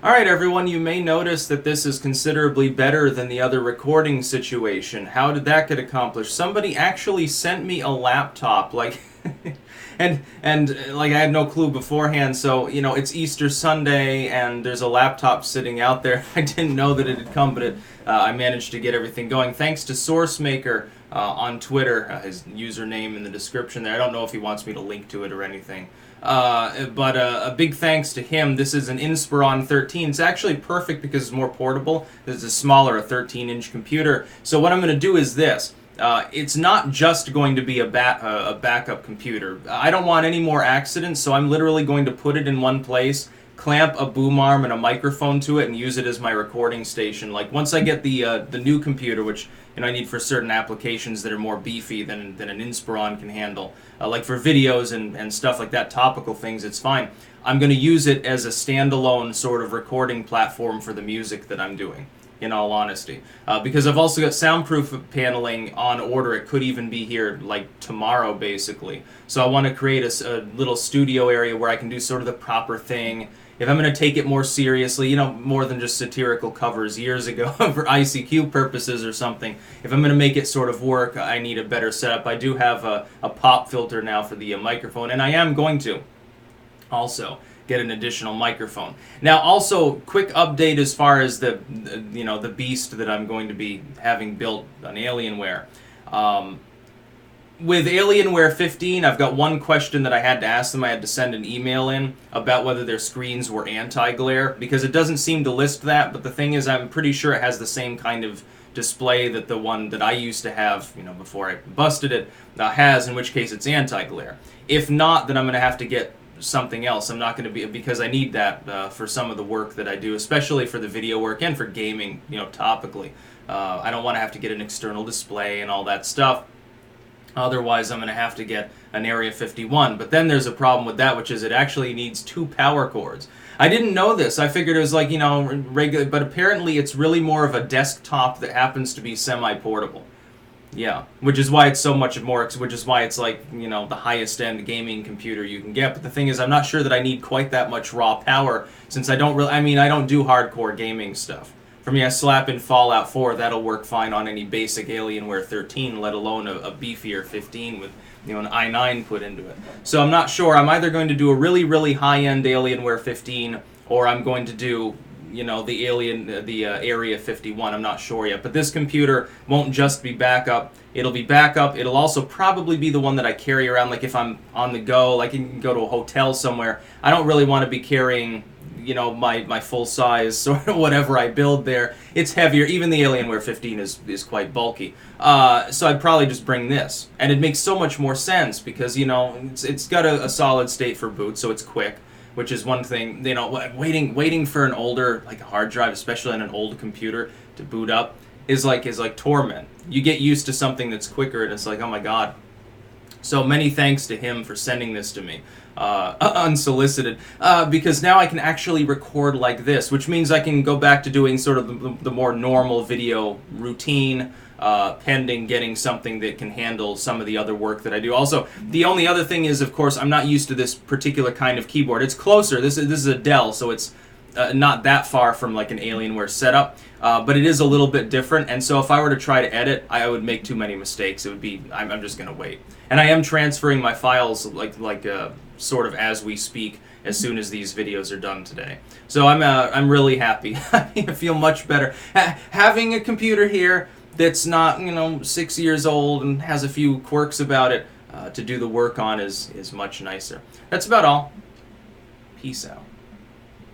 Alright everyone, you may notice that this is considerably better than the other recording situation. How did that get accomplished? Somebody actually sent me a laptop, like, and like I had no clue beforehand, so, you know, it's Easter Sunday and there's a laptop sitting out there. I didn't know that it had come, but I managed to get everything going. Thanks to SourceMaker on Twitter, his username in the description there. I don't know if he wants me to link to it or anything. But a big thanks to him. This is an Inspiron 13. It's actually perfect because it's more portable. This is smaller, a 13-inch computer. So what I'm going to do is this. It's not just going to be a backup computer. I don't want any more accidents, so I'm literally going to put it in one place, clamp a boom arm and a microphone to it, and use it as my recording station. Like once I get the new computer, which I need for certain applications that are more beefy than an Inspiron can handle, like for videos and stuff like that, topical things, it's fine. I'm going to use it as a standalone sort of recording platform for the music that I'm doing, in all honesty. Because I've also got soundproof paneling on order. It could even be here like tomorrow, basically. So I want to create a little studio area where I can do sort of the proper thing. If I'm going to take it more seriously, more than just satirical covers years ago for ICQ purposes or something, if I'm going to make it sort of work, I need a better setup. I do have a pop filter now for the microphone, and I am going to also get an additional microphone. Now, also, quick update as far as the beast that I'm going to be having built on Alienware. With Alienware 15, I've got one question that I had to ask them. I had to send an email in about whether their screens were anti-glare, because it doesn't seem to list that, but the thing is, I'm pretty sure it has the same kind of display that the one that I used to have, before I busted it, has, in which case it's anti-glare. If not, then I'm going to have to get something else. I'm not going to be, because I need that for some of the work that I do, especially for the video work and for gaming, topically. I don't want to have to get an external display and all that stuff. Otherwise, I'm going to have to get an Area 51. But then there's a problem with that, which is it actually needs 2 power cords. I didn't know this. I figured it was like, regular, but apparently it's really more of a desktop that happens to be semi-portable. Yeah, which is why it's so much more, which is why it's like, the highest end gaming computer you can get. But the thing is, I'm not sure that I need quite that much raw power, since I don't do hardcore gaming stuff. For me, I slap in Fallout 4, that'll work fine on any basic Alienware 13, let alone a beefier 15 with, an i9 put into it. So I'm not sure. I'm either going to do a really, really high-end Alienware 15, or I'm going to do, the Area 51. I'm not sure yet. But this computer won't just be backup. It'll be backup. It'll also probably be the one that I carry around, like if I'm on the go, like I can go to a hotel somewhere. I don't really want to be carrying, my full size sort of whatever I build there. It's heavier. Even the Alienware 15 is quite bulky. So I'd probably just bring this. And it makes so much more sense because, it's got a solid state for boot, so it's quick, which is one thing. Waiting for an older, like a hard drive, especially on an old computer, to boot up is like torment. You get used to something that's quicker and it's like, oh my god. So many thanks to him for sending this to me, unsolicited, because now I can actually record like this, which means I can go back to doing sort of the more normal video routine, pending getting something that can handle some of the other work that I do. Also, the only other thing is, of course, I'm not used to this particular kind of keyboard. It's closer. This is a Dell, so it's not that far from like an Alienware setup, but it is a little bit different, and so if I were to try to edit, I would make too many mistakes. It would be, I'm just going to wait. And I am transferring my files like sort of as we speak, as soon as these videos are done today. So I'm really happy. I feel much better. Having a computer here that's not, 6 years old and has a few quirks about it to do the work on is much nicer. That's about all. Peace out.